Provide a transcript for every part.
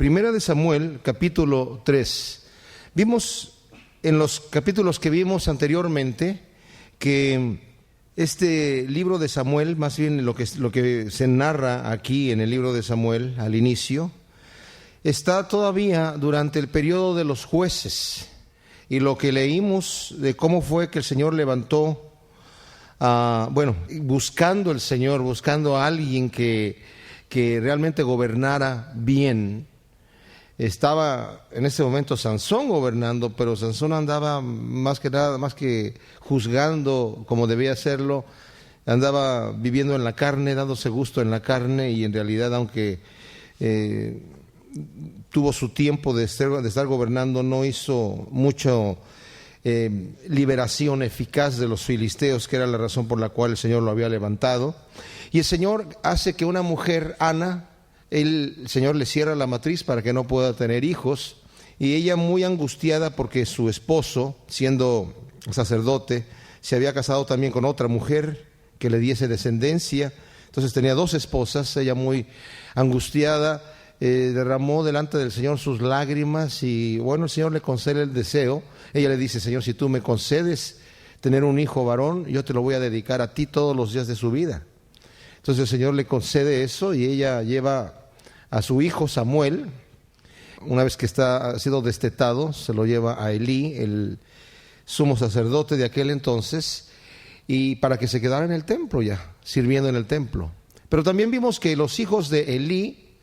Primera de Samuel, capítulo 3. Vimos en los capítulos que vimos anteriormente que este libro de Samuel, más bien lo que se narra aquí en el libro de Samuel al inicio, está todavía durante el periodo de los jueces. Y lo que leímos de cómo fue que el Señor levantó, buscando el Señor, buscando a alguien que realmente gobernara bien. Estaba en ese momento Sansón gobernando, pero Sansón andaba más que juzgando como debía hacerlo, andaba viviendo en la carne, dándose gusto en la carne, y en realidad, aunque tuvo su tiempo de estar gobernando, no hizo mucho liberación eficaz de los filisteos, que era la razón por la cual el Señor lo había levantado. Y el Señor hace que una mujer, Ana, el Señor le cierra la matriz para que no pueda tener hijos, y ella, muy angustiada porque su esposo, siendo sacerdote, se había casado también con otra mujer que le diese descendencia. Entonces tenía dos esposas. Ella, muy angustiada, derramó delante del Señor sus lágrimas, y el Señor le concede el deseo. Ella le dice: Señor, si tú me concedes tener un hijo varón, yo te lo voy a dedicar a ti todos los días de su vida. Entonces el Señor le concede eso, y ella lleva a su hijo Samuel. Una vez que ha sido destetado, se lo lleva a Elí, el sumo sacerdote de aquel entonces, y para que se quedara en el templo ya, sirviendo en el templo. Pero también vimos que los hijos de Elí,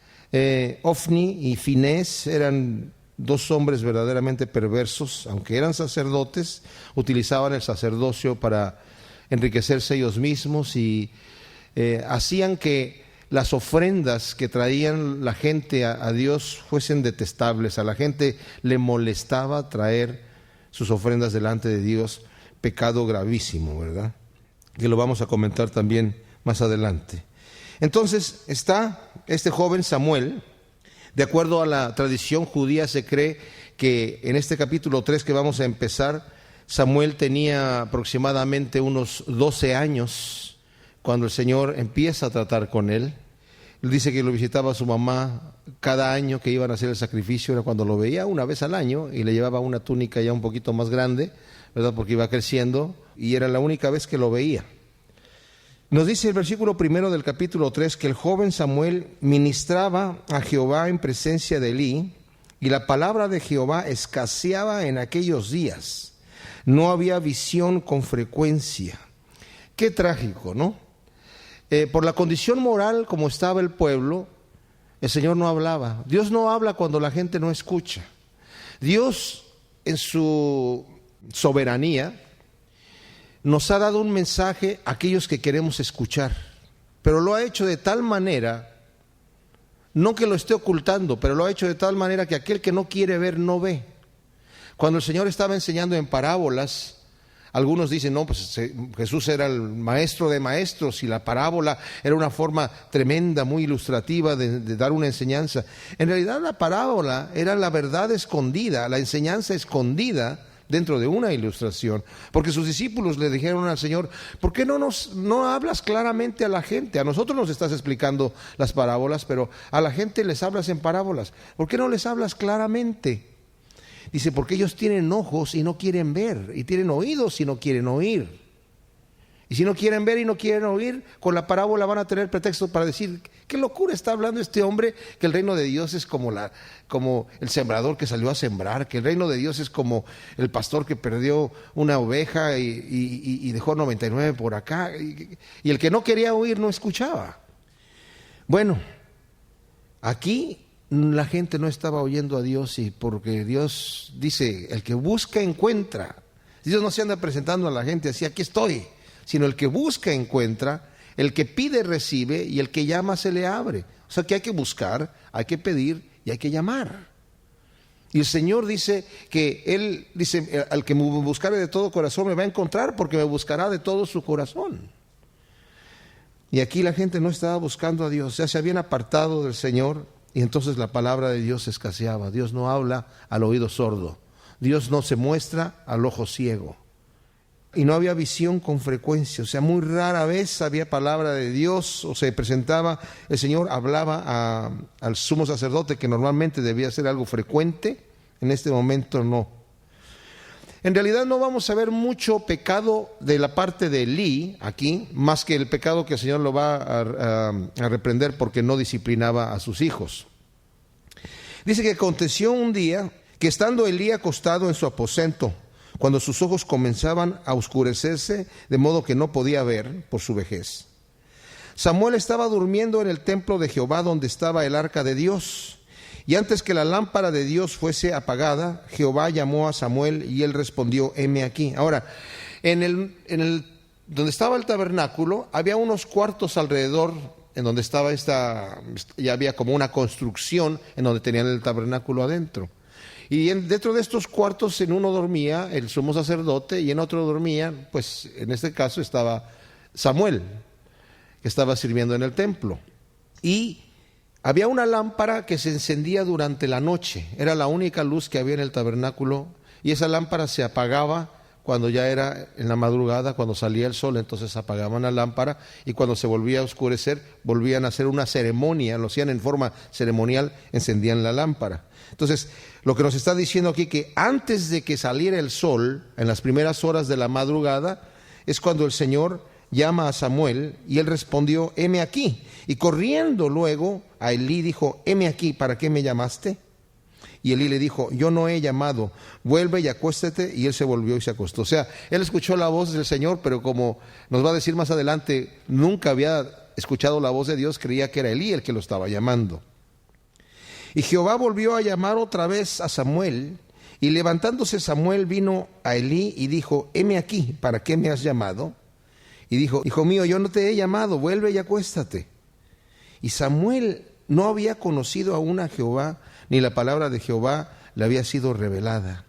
Ofni y Finés, eran dos hombres verdaderamente perversos. Aunque eran sacerdotes, utilizaban el sacerdocio para enriquecerse ellos mismos, y hacían que las ofrendas que traían la gente a Dios fuesen detestables. A la gente le molestaba traer sus ofrendas delante de Dios, pecado gravísimo, ¿verdad? Que lo vamos a comentar también más adelante. Entonces está este joven Samuel. De acuerdo a la tradición judía, se cree que en este capítulo 3 que vamos a empezar, Samuel tenía aproximadamente unos 12 años cuando el Señor empieza a tratar con él. Él dice que lo visitaba a su mamá cada año que iban a hacer el sacrificio. Era cuando lo veía una vez al año, y le llevaba una túnica ya un poquito más grande, ¿verdad? Porque iba creciendo, y era la única vez que lo veía. Nos dice el versículo 1 del capítulo 3 que el joven Samuel ministraba a Jehová en presencia de Elí, y la palabra de Jehová escaseaba en aquellos días. No había visión con frecuencia. Qué trágico, ¿no? Por la condición moral como estaba el pueblo, el Señor no hablaba. Dios no habla cuando la gente no escucha. Dios, en su soberanía, nos ha dado un mensaje a aquellos que queremos escuchar, pero lo ha hecho de tal manera, no que lo esté ocultando, pero lo ha hecho de tal manera que aquel que no quiere ver, no ve. Cuando el Señor estaba enseñando en parábolas, algunos dicen: no, pues Jesús era el maestro de maestros, y la parábola era una forma tremenda, muy ilustrativa de dar una enseñanza. En realidad la parábola era la verdad escondida, la enseñanza escondida dentro de una ilustración, porque sus discípulos le dijeron al Señor: ¿por qué no hablas claramente a la gente? A nosotros nos estás explicando las parábolas, pero a la gente les hablas en parábolas. ¿Por qué no les hablas claramente? Dice: porque ellos tienen ojos y no quieren ver, y tienen oídos y no quieren oír. Y si no quieren ver y no quieren oír, con la parábola van a tener pretexto para decir: qué locura está hablando este hombre, que el reino de Dios es como el sembrador que salió a sembrar, que el reino de Dios es como el pastor que perdió una oveja y dejó 99 por acá, y el que no quería oír no escuchaba. Bueno, aquí la gente no estaba oyendo a Dios, y porque Dios dice: el que busca encuentra. Dios no se anda presentando a la gente así: aquí estoy, sino el que busca encuentra, el que pide recibe, y el que llama se le abre. O sea que hay que buscar, hay que pedir y hay que llamar. Y el Señor dice que Él dice: al que me buscare de todo corazón me va a encontrar, porque me buscará de todo su corazón. Y aquí la gente no estaba buscando a Dios, ya se habían apartado del Señor, y entonces la palabra de Dios escaseaba. Dios no habla al oído sordo, Dios no se muestra al ojo ciego. y no había visión con frecuencia. O sea, muy rara vez había palabra de Dios o se presentaba, el Señor hablaba al sumo sacerdote, que normalmente debía ser algo frecuente. En este momento no. En realidad no vamos a ver mucho pecado de la parte de Elí aquí, más que el pecado que el Señor lo va a reprender porque no disciplinaba a sus hijos. Dice que aconteció un día que estando Elí acostado en su aposento, cuando sus ojos comenzaban a oscurecerse, de modo que no podía ver por su vejez, Samuel estaba durmiendo en el templo de Jehová donde estaba el arca de Dios. Y antes que la lámpara de Dios fuese apagada, Jehová llamó a Samuel y él respondió, heme aquí. Ahora, donde estaba el tabernáculo, había unos cuartos alrededor, en donde estaba ya había como una construcción en donde tenían el tabernáculo adentro. Y dentro de estos cuartos, en uno dormía el sumo sacerdote y en otro dormía, pues en este caso estaba Samuel, que estaba sirviendo en el templo. Y había una lámpara que se encendía durante la noche, era la única luz que había en el tabernáculo, y esa lámpara se apagaba cuando ya era en la madrugada, cuando salía el sol, entonces apagaban la lámpara, y cuando se volvía a oscurecer, volvían a hacer una ceremonia, lo hacían en forma ceremonial, encendían la lámpara. Entonces, lo que nos está diciendo aquí, que antes de que saliera el sol, en las primeras horas de la madrugada, es cuando el Señor llama a Samuel, y él respondió, heme aquí. Y corriendo luego a Elí dijo, heme aquí, ¿para qué me llamaste? Y Elí le dijo, yo no he llamado, vuelve y acuéstate. Y él se volvió y se acostó. O sea, él escuchó la voz del Señor, pero como nos va a decir más adelante, nunca había escuchado la voz de Dios, creía que era Elí el que lo estaba llamando. Y Jehová volvió a llamar otra vez a Samuel, y levantándose Samuel vino a Elí y dijo, heme aquí, ¿para qué me has llamado? Y dijo, hijo mío, yo no te he llamado, vuelve y acuéstate. Y Samuel no había conocido aún a Jehová, ni la palabra de Jehová le había sido revelada.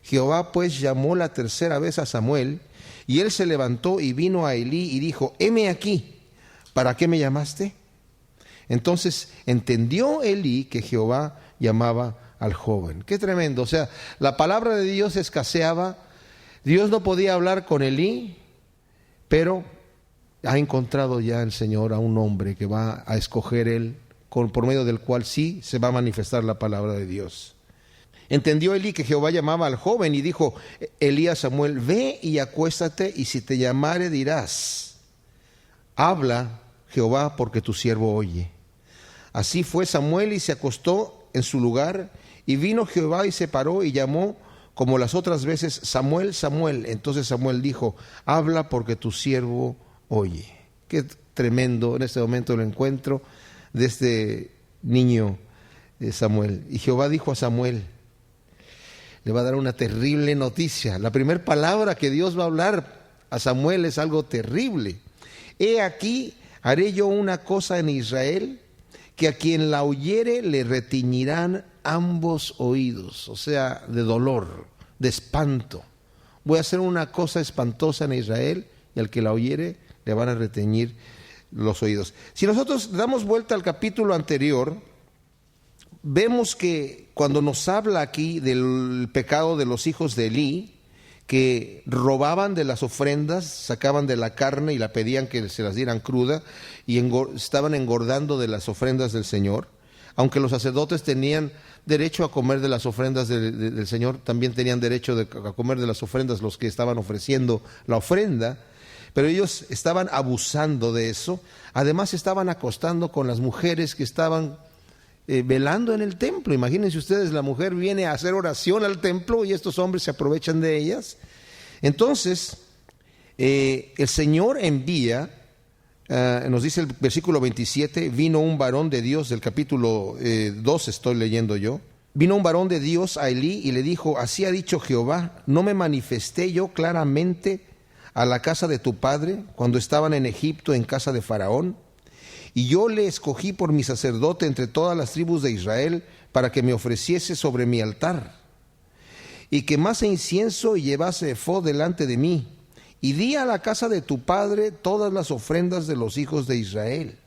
Jehová pues llamó la tercera vez a Samuel, y él se levantó y vino a Elí y dijo, heme aquí, ¿para qué me llamaste? Entonces entendió Elí que Jehová llamaba al joven. Qué tremendo, o sea, la palabra de Dios escaseaba, Dios no podía hablar con Elí, pero ha encontrado ya el Señor a un hombre que va a escoger él, por medio del cual sí se va a manifestar la palabra de Dios. Entendió Elí que Jehová llamaba al joven y dijo Elí a Samuel, ve y acuéstate, y si te llamare dirás, habla Jehová porque tu siervo oye. Así fue Samuel y se acostó en su lugar, y vino Jehová y se paró y llamó como las otras veces, Samuel, Samuel. Entonces Samuel dijo, habla porque tu siervo oye. Qué tremendo en este momento el encuentro de este niño Samuel. Y Jehová dijo a Samuel, le va a dar una terrible noticia. La primera palabra que Dios va a hablar a Samuel es algo terrible. He aquí, haré yo una cosa en Israel, que a quien la oyere le retiñirán ambos oídos, o sea, de dolor, de espanto. Voy a hacer una cosa espantosa en Israel, y al que la oyere le van a reteñir los oídos. Si nosotros damos vuelta al capítulo anterior, vemos que cuando nos habla aquí del pecado de los hijos de Elí, que robaban de las ofrendas, sacaban de la carne y la pedían que se las dieran cruda, y estaban engordando de las ofrendas del Señor. Aunque los sacerdotes tenían derecho a comer de las ofrendas del Señor, también tenían derecho a comer de las ofrendas los que estaban ofreciendo la ofrenda, pero ellos estaban abusando de eso. Además estaban acostando con las mujeres que estaban velando en el templo. Imagínense ustedes, la mujer viene a hacer oración al templo y estos hombres se aprovechan de ellas. Entonces, el Señor envía, nos dice el versículo 27, vino un varón de Dios, del capítulo 2 estoy leyendo yo, vino un varón de Dios a Elí y le dijo, así ha dicho Jehová, ¿no me manifesté yo claramente a la casa de tu padre cuando estaban en Egipto en casa de Faraón? Y yo le escogí por mi sacerdote entre todas las tribus de Israel para que me ofreciese sobre mi altar y quemase incienso y llevase ephod delante de mí. Y di a la casa de tu padre todas las ofrendas de los hijos de Israel.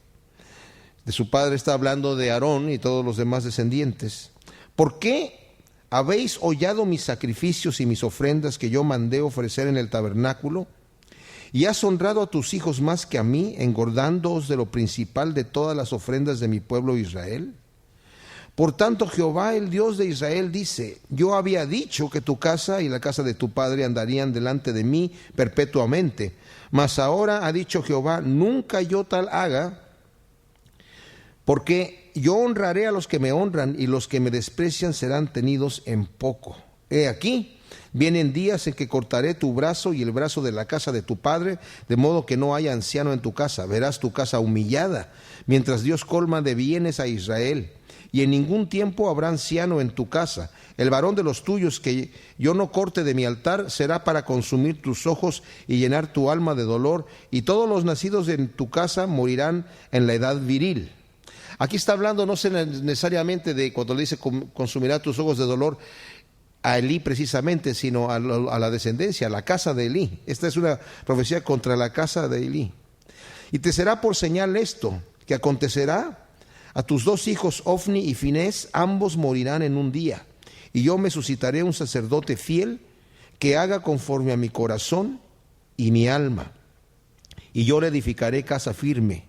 De su padre está hablando de Aarón y todos los demás descendientes. ¿Por qué ¿habéis hollado mis sacrificios y mis ofrendas que yo mandé ofrecer en el tabernáculo? ¿Y has honrado a tus hijos más que a mí, engordándoos de lo principal de todas las ofrendas de mi pueblo Israel? Por tanto, Jehová, el Dios de Israel, dice: yo había dicho que tu casa y la casa de tu padre andarían delante de mí perpetuamente. Mas ahora ha dicho Jehová: nunca yo tal haga, porque yo honraré a los que me honran, y los que me desprecian serán tenidos en poco. He aquí, vienen días en que cortaré tu brazo y el brazo de la casa de tu padre, de modo que no haya anciano en tu casa. Verás tu casa humillada, mientras Dios colma de bienes a Israel. Y en ningún tiempo habrá anciano en tu casa. El varón de los tuyos que yo no corte de mi altar será para consumir tus ojos y llenar tu alma de dolor, y todos los nacidos en tu casa morirán en la edad viril. Aquí está hablando no necesariamente de, cuando le dice consumirá tus ojos de dolor, a Elí precisamente, sino a la descendencia, a la casa de Elí. Esta es una profecía contra la casa de Elí. Y te será por señal esto, que acontecerá a tus dos hijos Ofni y Finés, ambos morirán en un día. Y yo me suscitaré un sacerdote fiel que haga conforme a mi corazón y mi alma. Y yo le edificaré casa firme,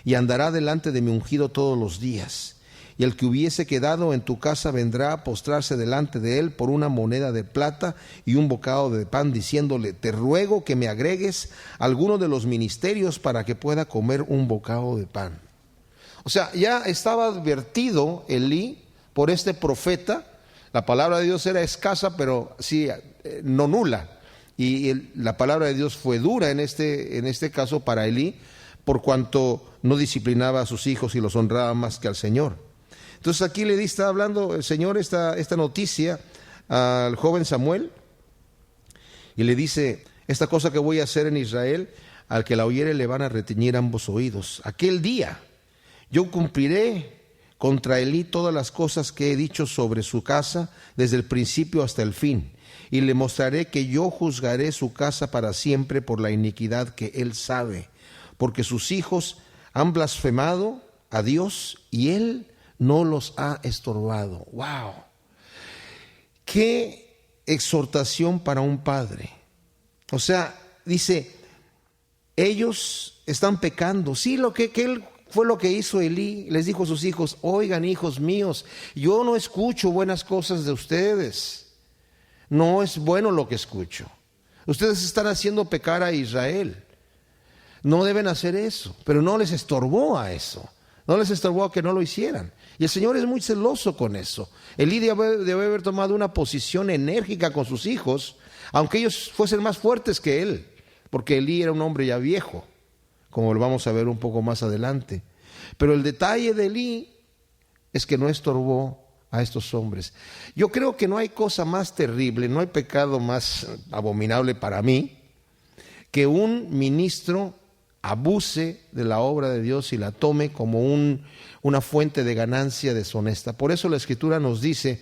y andará delante de mi ungido todos los días. Y el que hubiese quedado en tu casa vendrá a postrarse delante de él por una moneda de plata y un bocado de pan, diciéndole: te ruego que me agregues alguno de los ministerios para que pueda comer un bocado de pan. O sea, ya estaba advertido Elí por este profeta. La palabra de Dios era escasa, pero sí, no nula. Y la palabra de Dios fue dura en este caso para Elí, por cuanto no disciplinaba a sus hijos y los honraba más que al Señor. Entonces aquí está hablando el Señor esta noticia al joven Samuel, y le dice: esta cosa que voy a hacer en Israel, al que la oyere le van a retiñir ambos oídos. Aquel día yo cumpliré contra Elí todas las cosas que he dicho sobre su casa, desde el principio hasta el fin, y le mostraré que yo juzgaré su casa para siempre por la iniquidad que él sabe, porque sus hijos han blasfemado a Dios y él no los ha estorbado. ¡Wow! ¡Qué exhortación para un padre! O sea, dice, ellos están pecando. Sí, lo que él fue lo que hizo Elí. Les dijo a sus hijos: oigan, hijos míos, yo no escucho buenas cosas de ustedes. No es bueno lo que escucho. Ustedes están haciendo pecar a Israel. No deben hacer eso, pero no les estorbó a eso. No les estorbó a que no lo hicieran. Y el Señor es muy celoso con eso. Elí debe haber tomado una posición enérgica con sus hijos, aunque ellos fuesen más fuertes que él, porque Elí era un hombre ya viejo, como lo vamos a ver un poco más adelante. Pero el detalle de Elí es que no estorbó a estos hombres. Yo creo que no hay cosa más terrible, no hay pecado más abominable para mí, que un ministro abuse de la obra de Dios y la tome como una fuente de ganancia deshonesta. Por eso la Escritura nos dice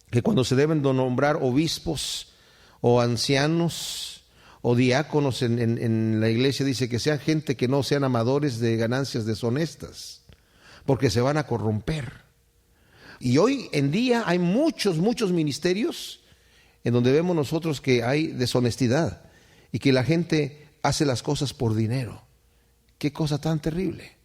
que cuando se deben de nombrar obispos o ancianos o diáconos en la iglesia, dice que sean gente que no sean amadores de ganancias deshonestas, porque se van a corromper. Y hoy en día hay muchos ministerios en donde vemos nosotros que hay deshonestidad y que la gente hace las cosas por dinero. Qué cosa tan terrible.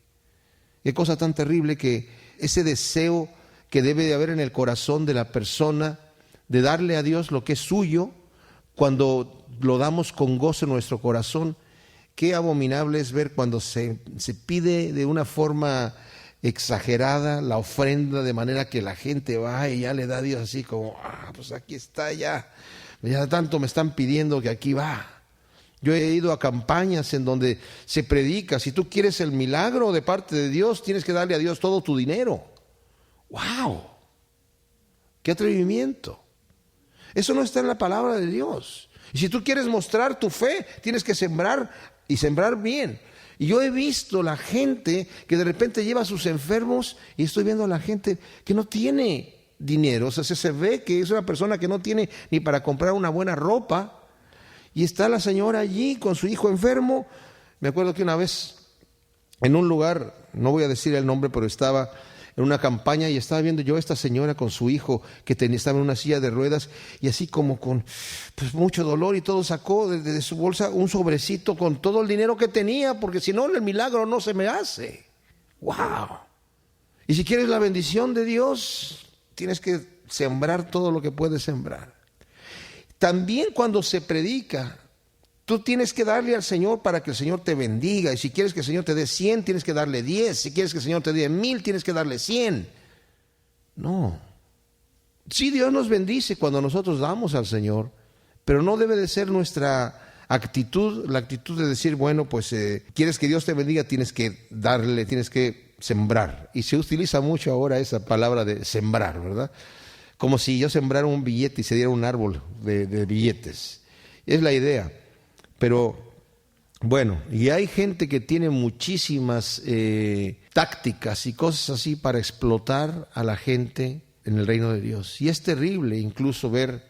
Qué cosa tan terrible, que ese deseo que debe de haber en el corazón de la persona de darle a Dios lo que es suyo, cuando lo damos con gozo en nuestro corazón. Qué abominable es ver cuando se pide de una forma exagerada la ofrenda, de manera que la gente va y ya le da a Dios así como: pues aquí está, ya tanto me están pidiendo que aquí va. Yo he ido a campañas en donde se predica: si tú quieres el milagro de parte de Dios, tienes que darle a Dios todo tu dinero. ¡Wow! ¡Qué atrevimiento! Eso no está en la palabra de Dios. Y si tú quieres mostrar tu fe, tienes que sembrar, y sembrar bien. Y yo he visto la gente que de repente lleva a sus enfermos, y estoy viendo a la gente que no tiene dinero. O sea, se ve que es una persona que no tiene ni para comprar una buena ropa. Y está la señora allí con su hijo enfermo. Me acuerdo que una vez en un lugar, no voy a decir el nombre, pero estaba en una campaña y estaba viendo yo a esta señora con su hijo que estaba en una silla de ruedas y así como con pues, mucho dolor y todo, sacó de su bolsa un sobrecito con todo el dinero que tenía, porque si no el milagro no se me hace. ¡Wow! Y si quieres la bendición de Dios, tienes que sembrar todo lo que puedes sembrar. También cuando se predica, tú tienes que darle al Señor para que el Señor te bendiga. Y si quieres que el Señor te dé 100, tienes que darle 10. Si quieres que el Señor te dé 1000, tienes que darle 100. No. Sí, Dios nos bendice cuando nosotros damos al Señor, pero no debe de ser nuestra actitud, la actitud de decir, bueno, pues quieres que Dios te bendiga, tienes que darle, tienes que sembrar. Y se utiliza mucho ahora esa palabra de sembrar, ¿verdad? Como si yo sembrara un billete y se diera un árbol de billetes. Es la idea. Pero bueno, y hay gente que tiene muchísimas tácticas y cosas así para explotar a la gente en el reino de Dios. Y es terrible incluso ver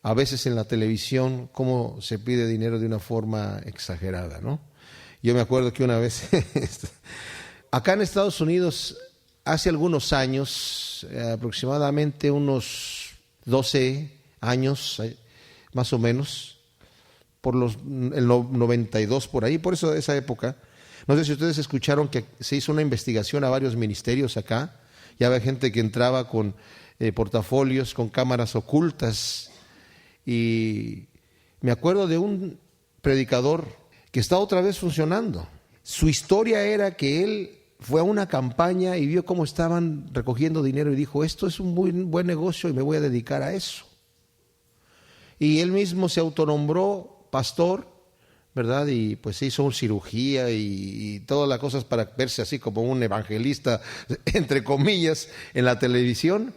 a veces en la televisión cómo se pide dinero de una forma exagerada, ¿no? Yo me acuerdo que una vez, acá en Estados Unidos, hace algunos años, aproximadamente unos 12 años, más o menos, por el 92 por ahí, por eso esa época. No sé si ustedes escucharon que se hizo una investigación a varios ministerios acá. Ya había gente que entraba con portafolios, con cámaras ocultas. Y me acuerdo de un predicador que está otra vez funcionando. Su historia era que él fue a una campaña y vio cómo estaban recogiendo dinero y dijo, esto es un muy buen negocio y me voy a dedicar a eso. Y él mismo se autonombró pastor, ¿verdad? Y pues se hizo cirugía y todas las cosas para verse así como un evangelista, entre comillas, en la televisión.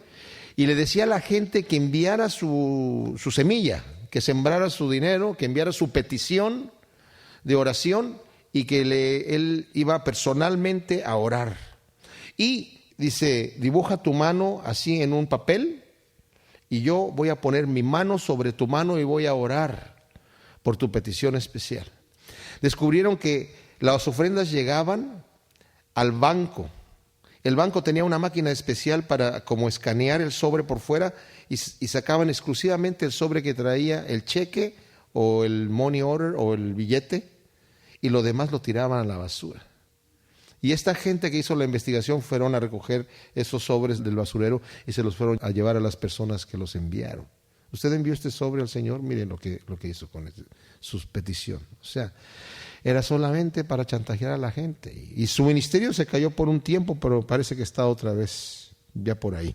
Y le decía a la gente que enviara su semilla, que sembrara su dinero, que enviara su petición de oración y que él iba personalmente a orar. Y dice, dibuja tu mano así en un papel y yo voy a poner mi mano sobre tu mano y voy a orar por tu petición especial. Descubrieron que las ofrendas llegaban al banco. El banco tenía una máquina especial para como escanear el sobre por fuera y sacaban exclusivamente el sobre que traía el cheque o el money order o el billete y lo demás lo tiraban a la basura. Y esta gente que hizo la investigación fueron a recoger esos sobres del basurero y se los fueron a llevar a las personas que los enviaron. Usted envió este sobre al Señor, miren lo que hizo con su petición. O sea, era solamente para chantajear a la gente. Y su ministerio se cayó por un tiempo, pero parece que está otra vez ya por ahí.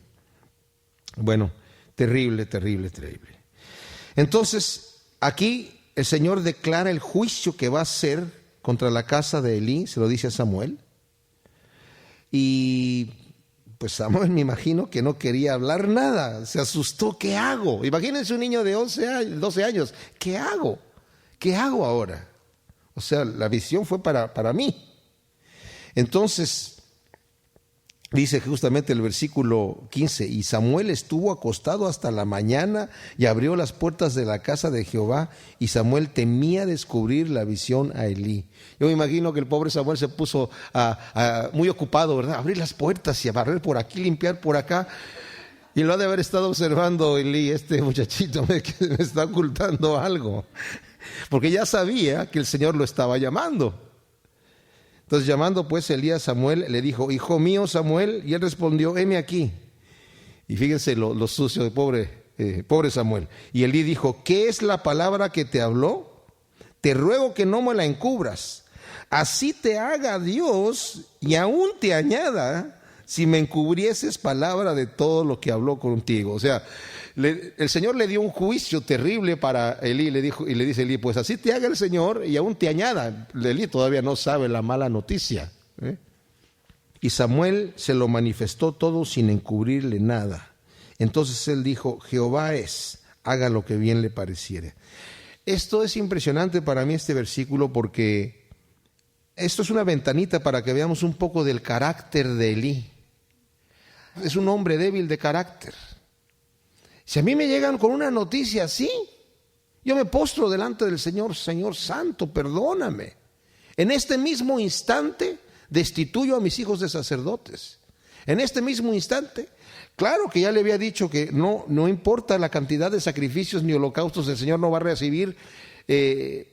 Bueno, terrible, terrible, terrible. Entonces, aquí el Señor declara el juicio que va a hacer contra la casa de Elí, se lo dice a Samuel. Y pues Samuel me imagino que no quería hablar nada, se asustó, ¿qué hago? Imagínense un niño de 12 años, ¿qué hago? ¿Qué hago ahora? O sea, la visión fue para mí. Entonces, dice justamente el versículo 15, y Samuel estuvo acostado hasta la mañana y abrió las puertas de la casa de Jehová, y Samuel temía descubrir la visión a Elí. Yo me imagino que el pobre Samuel se puso muy ocupado, ¿verdad? Abrir las puertas y a barrer por aquí, limpiar por acá. Y lo ha de haber estado observando Elí, este muchachito me está ocultando algo. Porque ya sabía que el Señor lo estaba llamando. Entonces llamando pues Elí a Samuel, le dijo, hijo mío Samuel, y él respondió, heme aquí. Y fíjense lo sucio de pobre Samuel. Y Elí dijo, ¿qué es la palabra que te habló? Te ruego que no me la encubras. Así te haga Dios y aún te añada si me encubrieses palabra de todo lo que habló contigo. O sea, el Señor le dio un juicio terrible para Elí, y le dice Elí, pues así te haga el Señor y aún te añada. Elí todavía no sabe la mala noticia. Y Samuel se lo manifestó todo sin encubrirle nada. Entonces él dijo, Jehová es, haga lo que bien le pareciere. Esto es impresionante para mí, este versículo, porque esto es una ventanita para que veamos un poco del carácter de Elí. Es un hombre débil de carácter. Si a mí me llegan con una noticia así, yo me postro delante del Señor, Señor santo, perdóname. En este mismo instante destituyo a mis hijos de sacerdotes. En este mismo instante. Claro que ya le había dicho que no importa la cantidad de sacrificios ni holocaustos, el Señor no va a recibir.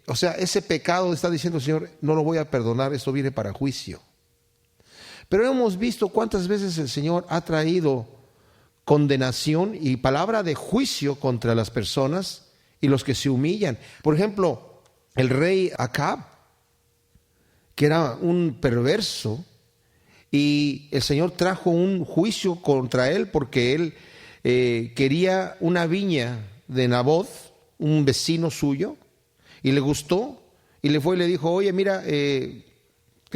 O sea, ese pecado está diciendo el Señor, no lo voy a perdonar, esto viene para juicio. Pero hemos visto cuántas veces el Señor ha traído condenación y palabra de juicio contra las personas y los que se humillan. Por ejemplo, el rey Acab, que era un perverso, y el Señor trajo un juicio contra él porque él quería una viña de Naboth, un vecino suyo, y le gustó, y le fue y le dijo, oye, mira, ¿qué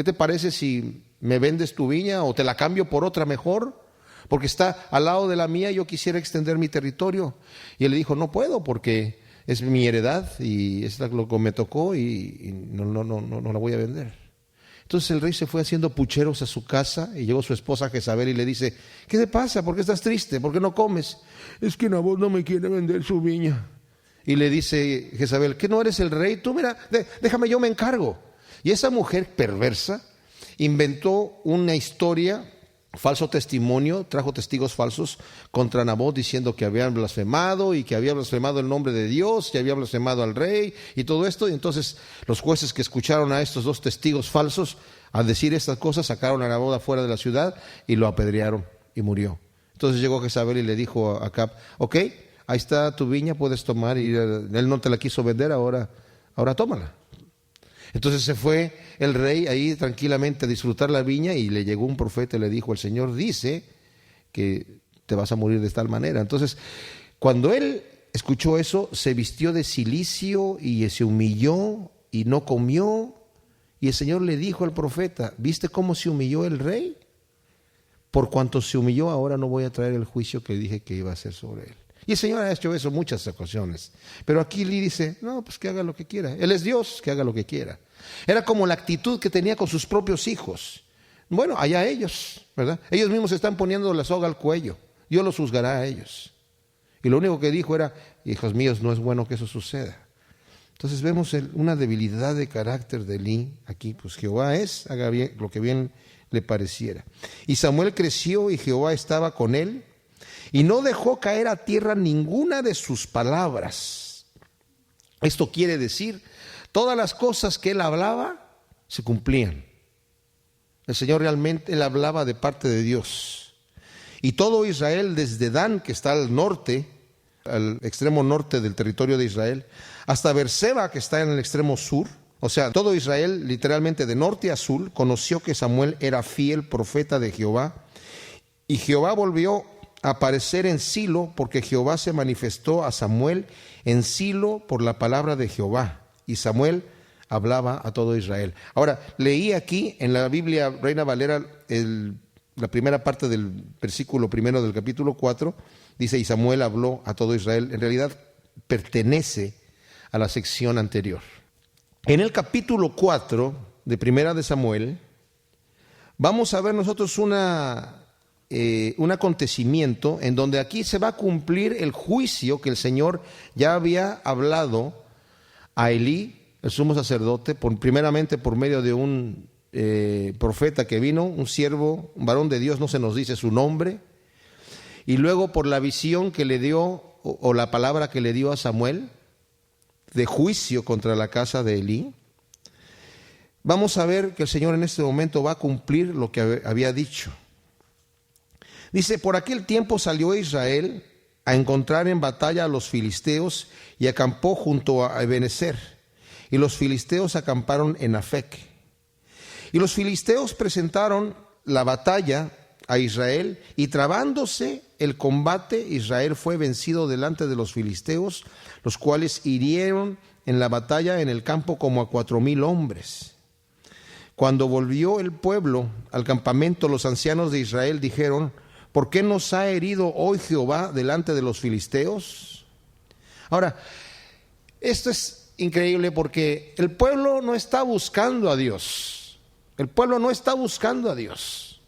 te parece si me vendes tu viña o te la cambio por otra mejor? Porque está al lado de la mía y yo quisiera extender mi territorio. Y él le dijo, no puedo porque es mi heredad y es lo que me tocó y no la voy a vender. Entonces el rey se fue haciendo pucheros a su casa y llegó su esposa Jezabel y le dice, ¿qué te pasa? ¿Por qué estás triste? ¿Por qué no comes? Es que Naboth no me quiere vender su viña. Y le dice Jezabel, ¿qué no eres el rey? Tú mira, déjame, yo me encargo. Y esa mujer perversa inventó una historia, falso testimonio, trajo testigos falsos contra Naboth diciendo que habían blasfemado y que había blasfemado el nombre de Dios, que había blasfemado al rey y todo esto. Y entonces los jueces que escucharon a estos dos testigos falsos al decir estas cosas sacaron a Naboth afuera de la ciudad y lo apedrearon y murió. Entonces llegó Jezabel y le dijo a Acab, ok, ahí está tu viña, puedes tomar, y él no te la quiso vender, ahora tómala. Entonces se fue el rey ahí tranquilamente a disfrutar la viña y le llegó un profeta y le dijo, el Señor dice que te vas a morir de tal manera. Entonces, cuando él escuchó eso, se vistió de cilicio y se humilló y no comió. Y el Señor le dijo al profeta, ¿viste cómo se humilló el rey? Por cuanto se humilló, ahora no voy a traer el juicio que dije que iba a hacer sobre él. Y el Señor ha hecho eso en muchas ocasiones. Pero aquí le dice, no, pues que haga lo que quiera. Él es Dios, que haga lo que quiera. Era como la actitud que tenía con sus propios hijos. Bueno, allá ellos, ¿verdad? Ellos mismos se están poniendo la soga al cuello. Dios los juzgará a ellos. Y lo único que dijo era, hijos míos, no es bueno que eso suceda. Entonces vemos una debilidad de carácter de Elí aquí. Pues Jehová haga bien lo que bien le pareciera. Y Samuel creció y Jehová estaba con él. Y no dejó caer a tierra ninguna de sus palabras. Esto quiere decir, todas las cosas que él hablaba se cumplían. El Señor realmente, él hablaba de parte de Dios. Y todo Israel, desde Dan, que está al norte, al extremo norte del territorio de Israel, hasta Beerseba, que está en el extremo sur, o sea, todo Israel, literalmente de norte a sur, conoció que Samuel era fiel profeta de Jehová. Y Jehová volvió aparecer en Silo, porque Jehová se manifestó a Samuel en Silo por la palabra de Jehová, y Samuel hablaba a todo Israel. Ahora, leí aquí en la Biblia Reina Valera la primera parte del versículo primero del capítulo 4, dice, y Samuel habló a todo Israel. En realidad pertenece a la sección anterior. En el capítulo 4 de Primera de Samuel, vamos a ver nosotros un acontecimiento en donde aquí se va a cumplir el juicio que el Señor ya había hablado a Elí, el sumo sacerdote, primeramente por medio de un profeta que vino, un siervo, un varón de Dios, no se nos dice su nombre, y luego por la visión que le dio o la palabra que le dio a Samuel de juicio contra la casa de Elí. Vamos a ver que el Señor en este momento va a cumplir lo que había dicho. Dice, por aquel tiempo salió Israel a encontrar en batalla a los filisteos y acampó junto a Ebenezer. Y los filisteos acamparon en Afec. Y los filisteos presentaron la batalla a Israel y trabándose el combate, Israel fue vencido delante de los filisteos, los cuales hirieron en la batalla en el campo como a 4,000 hombres. Cuando volvió el pueblo al campamento, los ancianos de Israel dijeron, ¿por qué nos ha herido hoy Jehová delante de los filisteos? Ahora, esto es increíble porque el pueblo no está buscando a Dios. El pueblo no está buscando a Dios.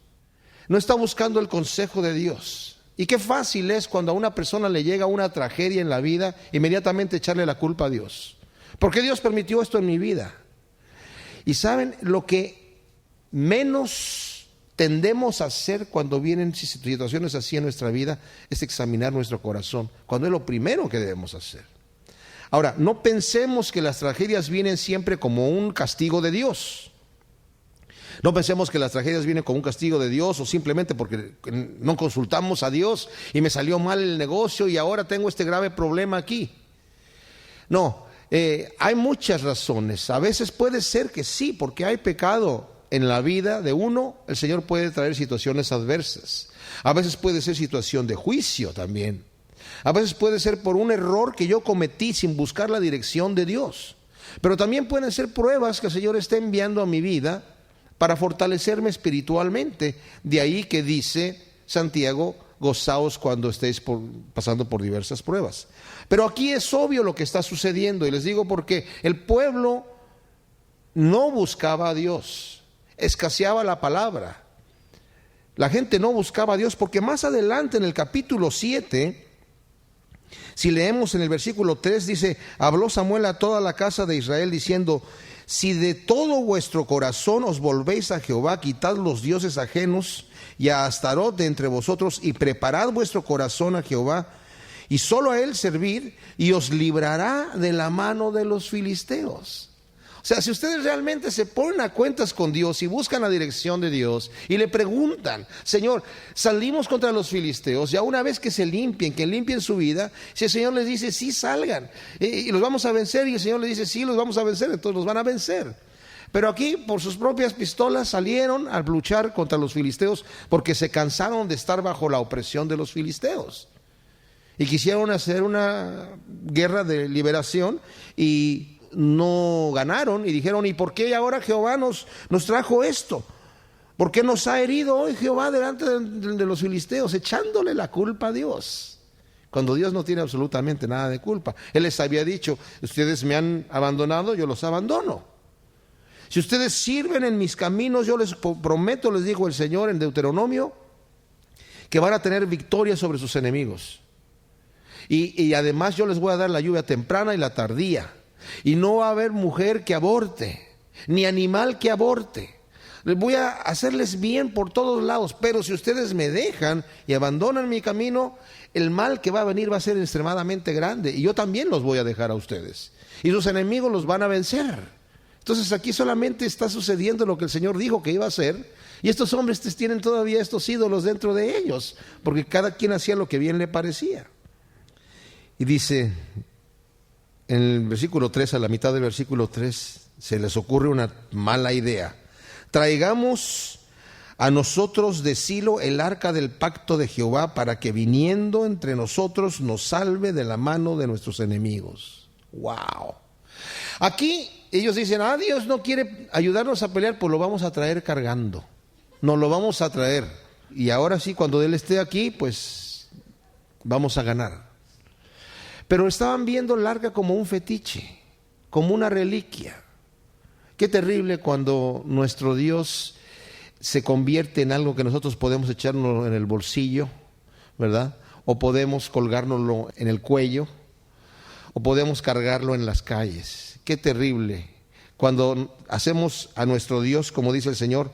No está buscando el consejo de Dios. Y qué fácil es cuando a una persona le llega una tragedia en la vida, inmediatamente echarle la culpa a Dios. ¿Por qué Dios permitió esto en mi vida? Y saben, lo que menos tendemos a hacer cuando vienen situaciones así en nuestra vida es examinar nuestro corazón, cuando es lo primero que debemos hacer. Ahora, no pensemos que las tragedias vienen siempre como un castigo de Dios. No pensemos que las tragedias vienen como un castigo de Dios o simplemente porque no consultamos a Dios y me salió mal el negocio y ahora tengo este grave problema aquí. No, hay muchas razones. A veces puede ser que sí, porque hay pecado en la vida de uno, el Señor puede traer situaciones adversas. A veces puede ser situación de juicio también. A veces puede ser por un error que yo cometí sin buscar la dirección de Dios. Pero también pueden ser pruebas que el Señor está enviando a mi vida para fortalecerme espiritualmente. De ahí que dice Santiago, gozaos cuando estéis pasando por diversas pruebas. Pero aquí es obvio lo que está sucediendo, y les digo porque el pueblo no buscaba a Dios, escaseaba la palabra. La gente no buscaba a Dios, porque más adelante en el capítulo 7, si leemos en el versículo 3, dice: habló Samuel a toda la casa de Israel diciendo: si de todo vuestro corazón os volvéis a Jehová, quitad los dioses ajenos y a Astarot de entre vosotros, y preparad vuestro corazón a Jehová, y solo a él servid, y os librará de la mano de los filisteos. O sea, si ustedes realmente se ponen a cuentas con Dios y buscan la dirección de Dios y le preguntan: Señor, salimos contra los filisteos, ya una vez que se limpien, que limpien su vida, si el Señor les dice sí, salgan y los vamos a vencer, y el Señor les dice sí, los vamos a vencer, entonces los van a vencer. Pero aquí por sus propias pistolas salieron a luchar contra los filisteos porque se cansaron de estar bajo la opresión de los filisteos y quisieron hacer una guerra de liberación y no ganaron, y dijeron: ¿y por qué ahora Jehová nos trajo esto? ¿Por qué nos ha herido hoy Jehová delante de los filisteos? Echándole la culpa a Dios, cuando Dios no tiene absolutamente nada de culpa. Él les había dicho: ustedes me han abandonado, yo los abandono. Si ustedes sirven en mis caminos, yo les prometo, les dijo el Señor en Deuteronomio, que van a tener victoria sobre sus enemigos. Y además yo les voy a dar la lluvia temprana y la tardía. Y no va a haber mujer que aborte, ni animal que aborte. Les voy a hacerles bien por todos lados. Pero si ustedes me dejan y abandonan mi camino, el mal que va a venir va a ser extremadamente grande. Y yo también los voy a dejar a ustedes. Y sus enemigos los van a vencer. Entonces aquí solamente está sucediendo lo que el Señor dijo que iba a hacer. Y estos hombres tienen todavía estos ídolos dentro de ellos, porque cada quien hacía lo que bien le parecía. Y dice en el versículo 3, a la mitad del versículo 3, se les ocurre una mala idea: traigamos a nosotros de Silo el arca del pacto de Jehová, para que viniendo entre nosotros nos salve de la mano de nuestros enemigos. ¡Wow! Aquí ellos dicen: Dios no quiere ayudarnos a pelear, pues lo vamos a traer cargando, nos lo vamos a traer, y ahora sí, cuando Él esté aquí, pues vamos a ganar. Pero estaban viendo el arca como un fetiche, como una reliquia. Qué terrible cuando nuestro Dios se convierte en algo que nosotros podemos echarnos en el bolsillo, ¿verdad? O podemos colgárnoslo en el cuello, o podemos cargarlo en las calles. Qué terrible cuando hacemos a nuestro Dios, como dice el Señor,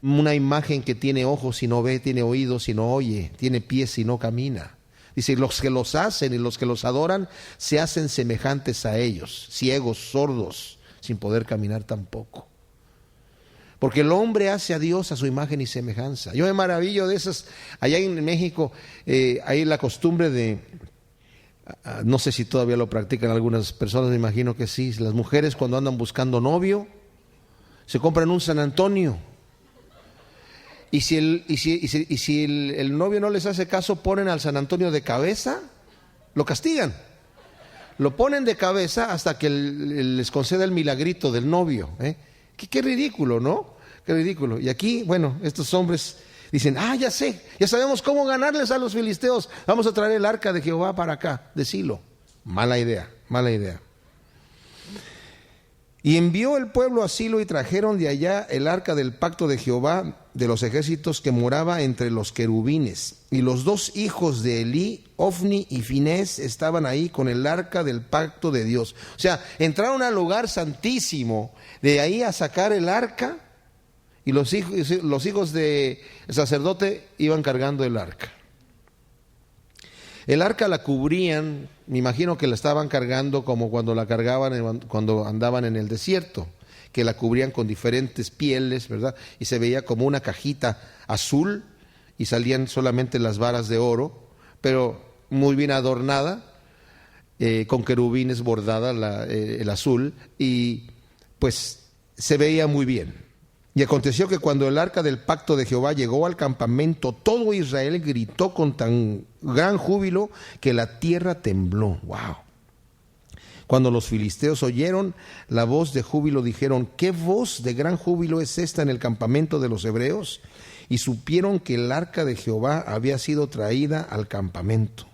una imagen que tiene ojos y no ve, tiene oídos y no oye, tiene pies y no camina. Dice: los que los hacen y los que los adoran se hacen semejantes a ellos, ciegos, sordos, sin poder caminar tampoco. Porque el hombre hace a Dios a su imagen y semejanza. Yo me maravillo de esas. Allá en México hay la costumbre de, no sé si todavía lo practican algunas personas, me imagino que sí, las mujeres cuando andan buscando novio se compran un San Antonio. Y si el novio no les hace caso, ponen al San Antonio de cabeza, lo castigan. Lo ponen de cabeza hasta que les conceda el milagrito del novio. Qué ridículo, ¿no? Qué ridículo. Y aquí, bueno, estos hombres dicen: ya sé, ya sabemos cómo ganarles a los filisteos. Vamos a traer el arca de Jehová para acá, de Silo. Mala idea, mala idea. Y envió el pueblo a Silo, y trajeron de allá el arca del pacto de Jehová de los ejércitos, que moraba entre los querubines. Y los dos hijos de Elí, Ofni y Finés, estaban ahí con el arca del pacto de Dios. O sea, entraron al lugar santísimo, de ahí a sacar el arca, y los hijos del sacerdote iban cargando el arca. El arca la cubrían, me imagino que la estaban cargando como cuando la cargaban cuando andaban en el desierto, que la cubrían con diferentes pieles, ¿verdad? Y se veía como una cajita azul y salían solamente las varas de oro, pero muy bien adornada, con querubines bordada el azul, y pues se veía muy bien. Y aconteció que cuando el arca del pacto de Jehová llegó al campamento, todo Israel gritó con tan gran júbilo que la tierra tembló. ¡Wow! Cuando los filisteos oyeron la voz de júbilo, dijeron: ¿qué voz de gran júbilo es esta en el campamento de los hebreos? Y supieron que el arca de Jehová había sido traída al campamento.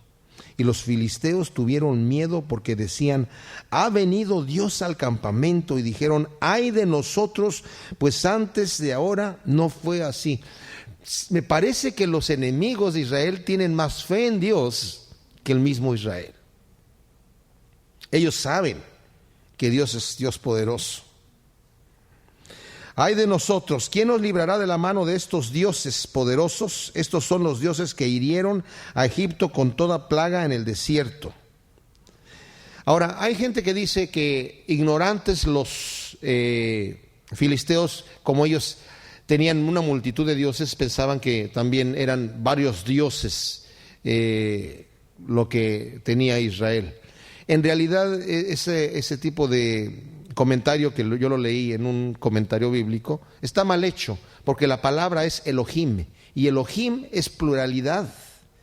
Y los filisteos tuvieron miedo porque decían: ha venido Dios al campamento. Y dijeron: ay de nosotros, pues antes de ahora no fue así. Me parece que los enemigos de Israel tienen más fe en Dios que el mismo Israel. Ellos saben que Dios es Dios poderoso. Ay de nosotros, ¿quién nos librará de la mano de estos dioses poderosos? Estos son los dioses que hirieron a Egipto con toda plaga en el desierto. Ahora, hay gente que dice que ignorantes los filisteos, como ellos tenían una multitud de dioses, pensaban que también eran varios dioses lo que tenía Israel. En realidad, ese tipo de comentario que yo lo leí en un comentario bíblico está mal hecho, porque la palabra es Elohim, y Elohim es pluralidad,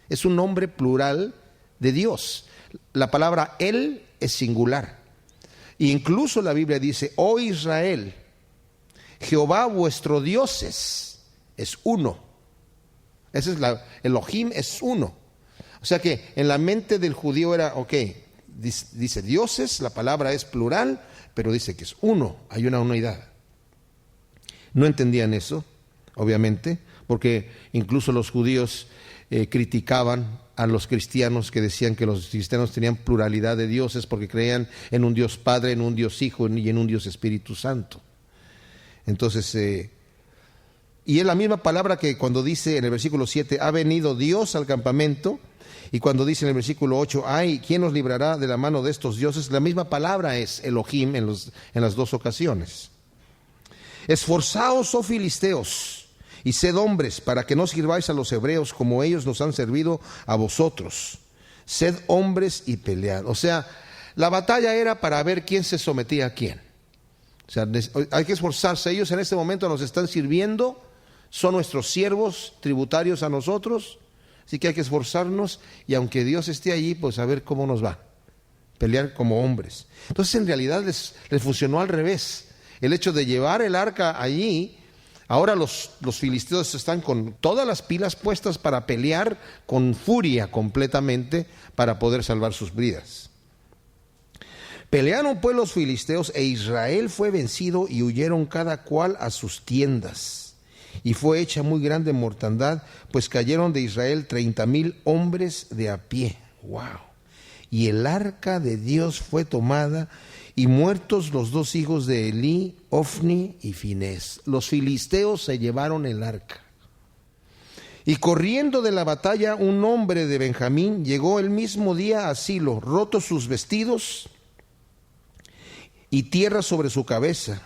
es un nombre plural de Dios. La palabra El es singular, e incluso la Biblia dice: oh Israel, Jehová vuestro Dios es uno. Esa es Elohim es uno. O sea que en la mente del judío era, dice dioses, la palabra es plural, pero dice que es uno, hay una unidad. No entendían eso, obviamente, porque incluso los judíos criticaban a los cristianos que decían que los cristianos tenían pluralidad de dioses porque creían en un Dios Padre, en un Dios Hijo y en un Dios Espíritu Santo. Entonces, y es la misma palabra que cuando dice en el versículo 7, ha venido Dios al campamento, y cuando dice en el versículo 8, ay, ¿quién nos librará de la mano de estos dioses? La misma palabra es Elohim en las dos ocasiones. Esforzaos, oh filisteos, y sed hombres, para que no sirváis a los hebreos como ellos nos han servido a vosotros. Sed hombres y pelead. O sea, la batalla era para ver quién se sometía a quién. O sea, hay que esforzarse. Ellos en este momento nos están sirviendo, son nuestros siervos tributarios a nosotros. Así que hay que esforzarnos, y aunque Dios esté allí, pues a ver cómo nos va. Pelear como hombres. Entonces en realidad les funcionó al revés. El hecho de llevar el arca allí, ahora los filisteos están con todas las pilas puestas para pelear con furia completamente para poder salvar sus vidas. Pelearon pues los filisteos, e Israel fue vencido, y huyeron cada cual a sus tiendas. Y fue hecha muy grande mortandad, pues cayeron de Israel 30,000 hombres de a pie. ¡Wow! Y el arca de Dios fue tomada, y muertos los dos hijos de Elí, Ofni y Finés. Los filisteos se llevaron el arca. Y corriendo de la batalla, un hombre de Benjamín llegó el mismo día a Silo, rotos sus vestidos y tierra sobre su cabeza.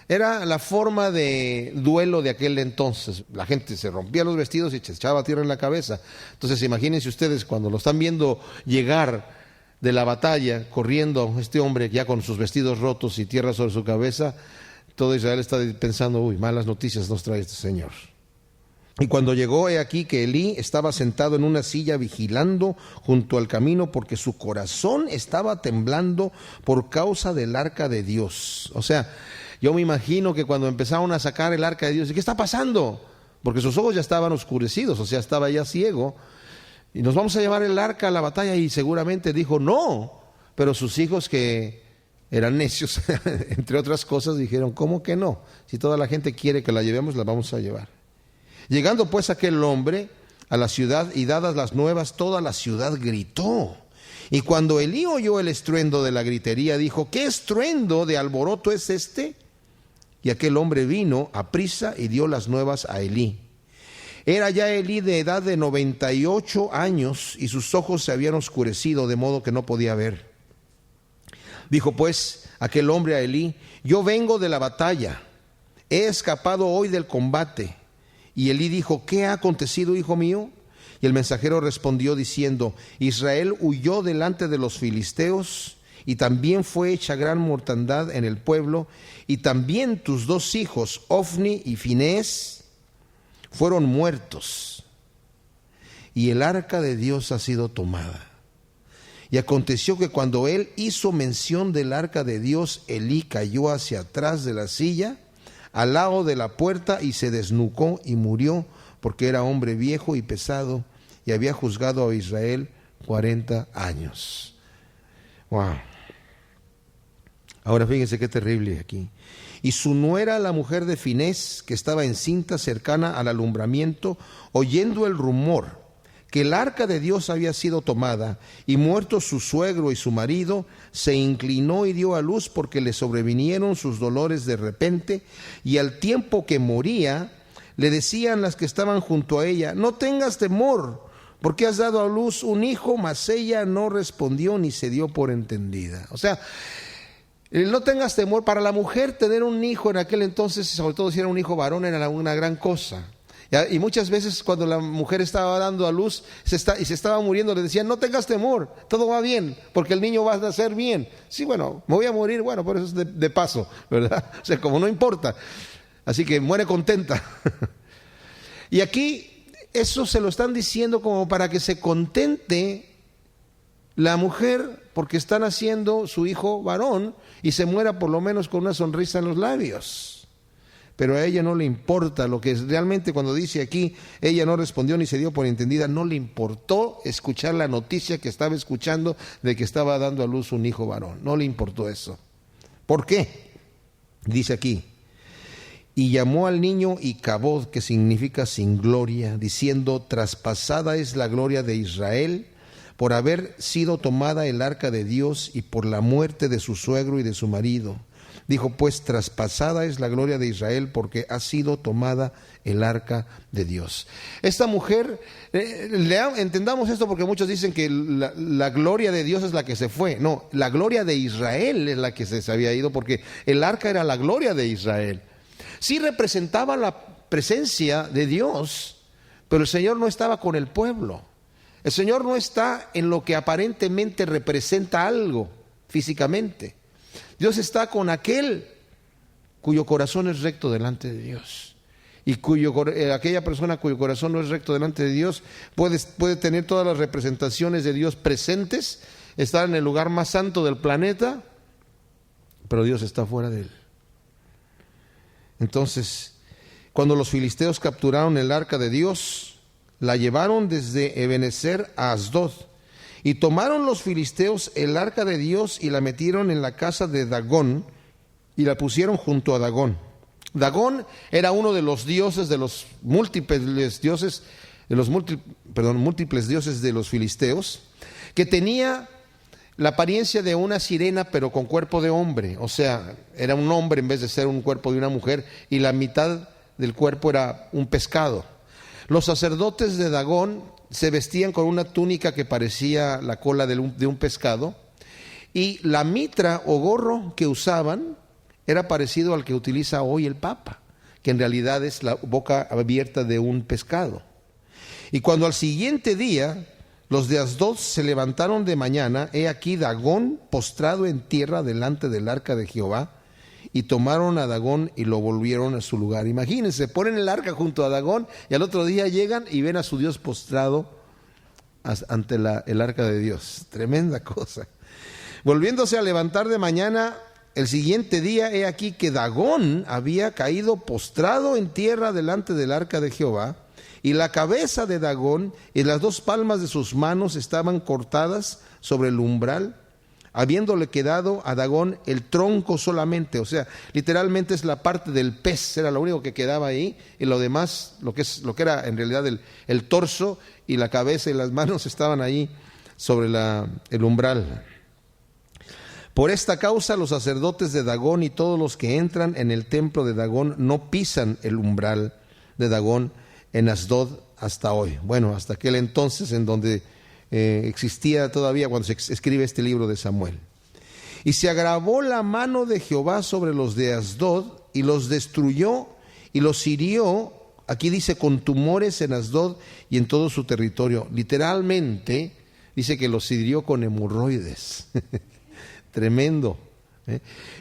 Era la forma de duelo de aquel entonces. La gente se rompía los vestidos y se echaba tierra en la cabeza. Entonces imagínense ustedes cuando lo están viendo llegar de la batalla, corriendo este hombre ya con sus vestidos rotos y tierra sobre su cabeza, todo Israel está pensando: uy, malas noticias nos trae este señor. Y cuando llegó, he aquí que Elí estaba sentado en una silla vigilando junto al camino, porque su corazón estaba temblando por causa del arca de Dios. O sea, yo me imagino que cuando empezaron a sacar el arca de Dios, ¿qué está pasando? Porque sus ojos ya estaban oscurecidos, o sea, estaba ya ciego. Y nos vamos a llevar el arca a la batalla, y seguramente dijo no. Pero sus hijos, que eran necios, entre otras cosas, dijeron: ¿cómo que no? Si toda la gente quiere que la llevemos, la vamos a llevar. Llegando pues aquel hombre a la ciudad y dadas las nuevas, toda la ciudad gritó. Y cuando Elí oyó el estruendo de la gritería, dijo: ¿qué estruendo de alboroto es este? Y aquel hombre vino aprisa y dio las nuevas a Elí. Era ya Elí de edad de 98 años y sus ojos se habían oscurecido de modo que no podía ver. Dijo pues aquel hombre a Elí: yo vengo de la batalla, he escapado hoy del combate. Y Elí dijo: ¿qué ha acontecido, hijo mío? Y el mensajero respondió diciendo: Israel huyó delante de los filisteos, y también fue hecha gran mortandad en el pueblo, y también tus dos hijos, Ofni y Finés, fueron muertos, y el arca de Dios ha sido tomada. Y aconteció que cuando él hizo mención del arca de Dios, Elí cayó hacia atrás de la silla, al lado de la puerta, y se desnucó y murió, porque era hombre viejo y pesado, y había juzgado a Israel 40 años. Wow. Ahora fíjense qué terrible aquí. Y su nuera, la mujer de Finés, que estaba encinta cercana al alumbramiento, oyendo el rumor que el arca de Dios había sido tomada, y muerto su suegro y su marido, se inclinó y dio a luz, porque le sobrevinieron sus dolores de repente, y al tiempo que moría, le decían las que estaban junto a ella: no tengas temor, porque has dado a luz un hijo. Mas ella no respondió ni se dio por entendida. O sea, no tengas temor. Para la mujer tener un hijo en aquel entonces, sobre todo si era un hijo varón, era una gran cosa. Y muchas veces cuando la mujer estaba dando a luz y se estaba muriendo, le decían: no tengas temor, todo va bien, porque el niño va a nacer bien. Sí, bueno, me voy a morir, bueno, por eso es de paso, ¿verdad? O sea, como no importa. Así que muere contenta. Y aquí eso se lo están diciendo como para que se contente la mujer, porque está naciendo su hijo varón, y se muera por lo menos con una sonrisa en los labios. Pero a ella no le importa lo que es realmente. Cuando dice aquí, ella no respondió ni se dio por entendida, no le importó escuchar la noticia que estaba escuchando de que estaba dando a luz un hijo varón. No le importó eso. ¿Por qué? Dice aquí: y llamó al niño Icabod, que significa sin gloria, diciendo: traspasada es la gloria de Israel por haber sido tomada el arca de Dios y por la muerte de su suegro y de su marido. Dijo pues: traspasada es la gloria de Israel porque ha sido tomada el arca de Dios. Esta mujer, entendamos esto, porque muchos dicen que la gloria de Dios es la que se fue. No, la gloria de Israel es la que se había ido, porque el arca era la gloria de Israel. Sí representaba la presencia de Dios, pero el Señor no estaba con el pueblo. El Señor no está en lo que aparentemente representa algo físicamente. Dios está con aquel cuyo corazón es recto delante de Dios. Y aquella persona cuyo corazón no es recto delante de Dios puede tener todas las representaciones de Dios presentes, estar en el lugar más santo del planeta, pero Dios está fuera de él. Entonces, cuando los filisteos capturaron el arca de Dios, la llevaron desde Ebenezer a Asdod. Y tomaron los filisteos el arca de Dios y la metieron en la casa de Dagón y la pusieron junto a Dagón. Dagón era uno de los dioses, de los múltiples dioses, múltiples dioses de los filisteos, que tenía la apariencia de una sirena pero con cuerpo de hombre. O sea, era un hombre en vez de ser un cuerpo de una mujer, y la mitad del cuerpo era un pescado. Los sacerdotes de Dagón se vestían con una túnica que parecía la cola de un pescado, y la mitra o gorro que usaban era parecido al que utiliza hoy el Papa, que en realidad es la boca abierta de un pescado. Y cuando al siguiente día los de Asdod se levantaron de mañana, he aquí Dagón postrado en tierra delante del arca de Jehová, y tomaron a Dagón y lo volvieron a su lugar. Imagínense, ponen el arca junto a Dagón y al otro día llegan y ven a su Dios postrado ante el arca de Dios. Tremenda cosa. Volviéndose a levantar de mañana, el siguiente día, he aquí que Dagón había caído postrado en tierra delante del arca de Jehová, y la cabeza de Dagón y las dos palmas de sus manos estaban cortadas sobre el umbral, habiéndole quedado a Dagón el tronco solamente. O sea, literalmente es la parte del pez, era lo único que quedaba ahí, y lo demás, lo que era en realidad el torso y la cabeza y las manos, estaban ahí sobre el umbral. Por esta causa los sacerdotes de Dagón y todos los que entran en el templo de Dagón no pisan el umbral de Dagón en Asdod hasta hoy. Bueno, hasta aquel entonces en donde existía todavía cuando se escribe este libro de Samuel. Y se agravó la mano de Jehová sobre los de Asdod y los destruyó y los hirió, aquí dice, con tumores en Asdod y en todo su territorio. Literalmente dice que los hirió con hemorroides. Tremendo.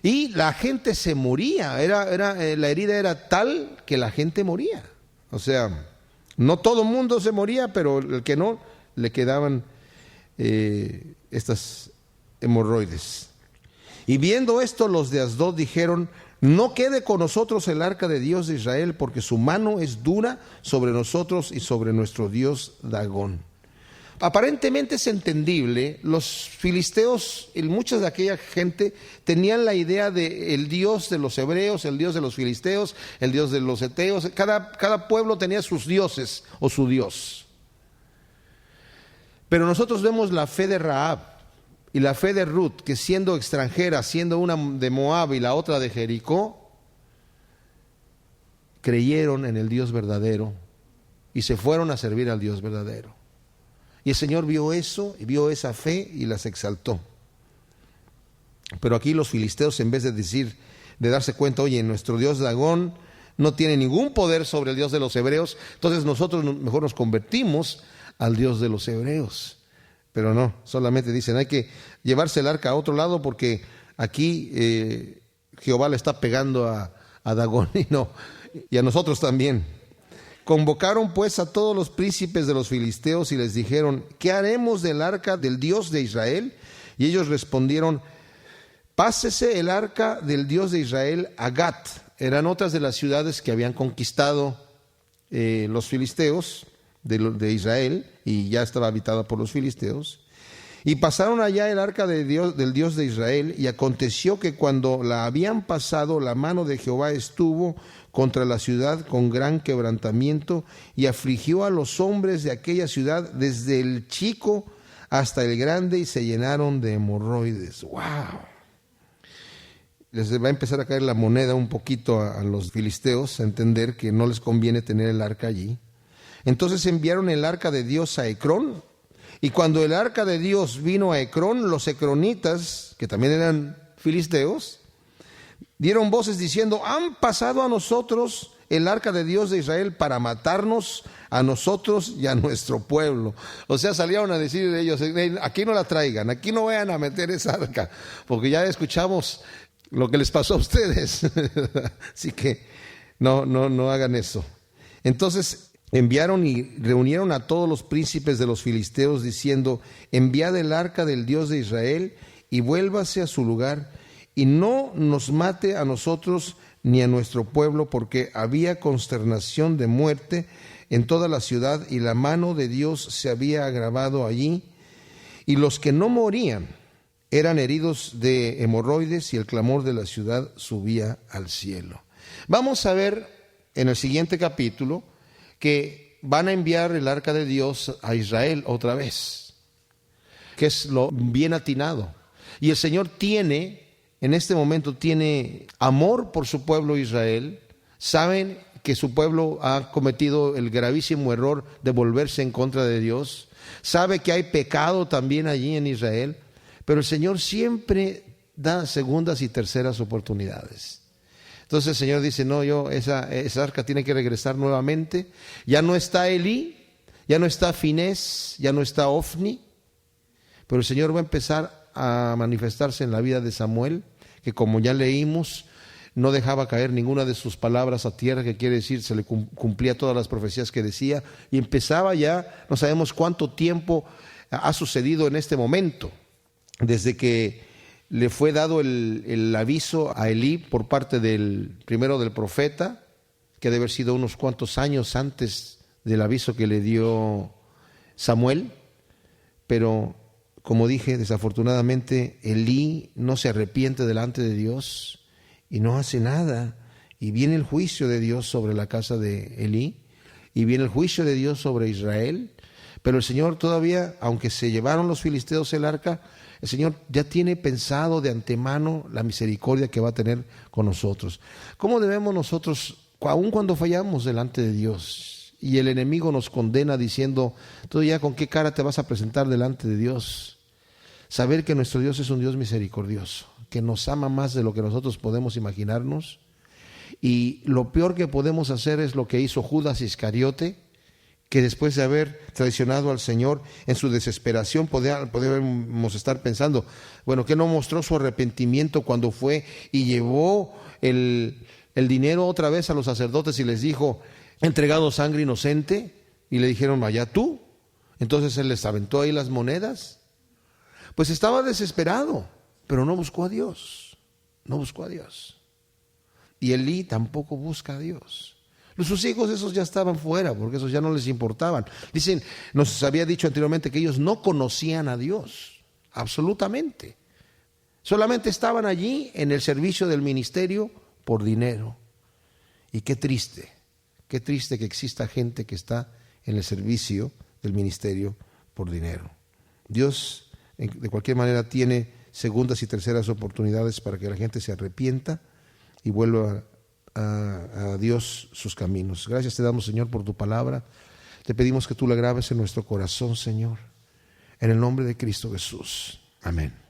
Y la gente se moría, la herida era tal que la gente moría. O sea, no todo el mundo se moría, pero el que no, le quedaban estas hemorroides. Y viendo esto, los de Asdod dijeron: no quede con nosotros el arca de Dios de Israel, porque su mano es dura sobre nosotros y sobre nuestro Dios Dagón. Aparentemente es entendible, los filisteos y mucha de aquella gente tenían la idea de el Dios de los hebreos, el Dios de los filisteos, el Dios de los heteos. Cada pueblo tenía sus dioses o su Dios. Pero nosotros vemos la fe de Rahab y la fe de Ruth, que siendo extranjera, siendo una de Moab y la otra de Jericó, creyeron en el Dios verdadero y se fueron a servir al Dios verdadero. Y el Señor vio eso, y vio esa fe y las exaltó. Pero aquí los filisteos, en vez de darse cuenta, oye, nuestro Dios Dagón no tiene ningún poder sobre el Dios de los hebreos, entonces nosotros mejor nos convertimos al Dios de los hebreos. Pero no, solamente dicen, hay que llevarse el arca a otro lado porque aquí Jehová le está pegando a Dagón y a nosotros también. Convocaron pues a todos los príncipes de los filisteos y les dijeron: ¿qué haremos del arca del Dios de Israel? Y ellos respondieron: pásese el arca del Dios de Israel a Gat. Eran otras de las ciudades que habían conquistado los filisteos de Israel, y ya estaba habitada por los filisteos. Y pasaron allá el arca del Dios de Israel, y aconteció que cuando la habían pasado, la mano de Jehová estuvo contra la ciudad con gran quebrantamiento, y afligió a los hombres de aquella ciudad, desde el chico hasta el grande, y se llenaron de hemorroides. ¡Wow! Les va a empezar a caer la moneda un poquito a los filisteos, a entender que no les conviene tener el arca allí. Entonces enviaron el arca de Dios a Ecrón, y cuando el arca de Dios vino a Ecrón, los ecronitas, que también eran filisteos, dieron voces diciendo: han pasado a nosotros el arca de Dios de Israel para matarnos a nosotros y a nuestro pueblo. O sea, salieron a decir ellos: aquí no la traigan, aquí no vayan a meter esa arca, porque ya escuchamos lo que les pasó a ustedes. Así que no hagan eso. Entonces enviaron y reunieron a todos los príncipes de los filisteos diciendo: enviad el arca del Dios de Israel y vuélvase a su lugar, y no nos mate a nosotros ni a nuestro pueblo, porque había consternación de muerte en toda la ciudad, y la mano de Dios se había agravado allí, y los que no morían eran heridos de hemorroides, y el clamor de la ciudad subía al cielo. Vamos a ver en el siguiente capítulo que van a enviar el arca de Dios a Israel otra vez, que es lo bien atinado. Y el Señor en este momento tiene amor por su pueblo Israel. Saben que su pueblo ha cometido el gravísimo error de volverse en contra de Dios. Sabe que hay pecado también allí en Israel, pero el Señor siempre da segundas y terceras oportunidades. Entonces el Señor dice: no, esa arca tiene que regresar nuevamente. Ya no está Elí, ya no está Finés, ya no está Ofni, pero el Señor va a empezar a manifestarse en la vida de Samuel, que como ya leímos, no dejaba caer ninguna de sus palabras a tierra, que quiere decir, se le cumplía todas las profecías que decía, y empezaba ya, no sabemos cuánto tiempo ha sucedido en este momento, desde que le fue dado el aviso a Elí por parte primero del profeta, que debe haber sido unos cuantos años antes del aviso que le dio Samuel. Pero, como dije, desafortunadamente Elí no se arrepiente delante de Dios y no hace nada. Y viene el juicio de Dios sobre la casa de Elí, y viene el juicio de Dios sobre Israel. Pero el Señor todavía, aunque se llevaron los filisteos el arca, el Señor ya tiene pensado de antemano la misericordia que va a tener con nosotros. ¿Cómo debemos nosotros, aun cuando fallamos delante de Dios y el enemigo nos condena diciendo, tú ya con qué cara te vas a presentar delante de Dios? Saber que nuestro Dios es un Dios misericordioso, que nos ama más de lo que nosotros podemos imaginarnos. Y lo peor que podemos hacer es lo que hizo Judas Iscariote, que después de haber traicionado al Señor en su desesperación, podemos estar pensando, bueno, que no mostró su arrepentimiento cuando fue y llevó el dinero otra vez a los sacerdotes y les dijo, he entregado sangre inocente, y le dijeron, vaya tú. Entonces él les aventó ahí las monedas. Pues estaba desesperado, pero no buscó a Dios, no buscó a Dios. Y Elí tampoco busca a Dios. Sus hijos esos ya estaban fuera, porque esos ya no les importaban. Dicen, nos había dicho anteriormente que ellos no conocían a Dios, absolutamente. Solamente estaban allí en el servicio del ministerio por dinero. Y qué triste que exista gente que está en el servicio del ministerio por dinero. Dios, de cualquier manera, tiene segundas y terceras oportunidades para que la gente se arrepienta y vuelva a Dios sus caminos. Gracias te damos, Señor, por tu palabra. Te pedimos que tú la grabes en nuestro corazón, Señor, en el nombre de Cristo Jesús. Amén.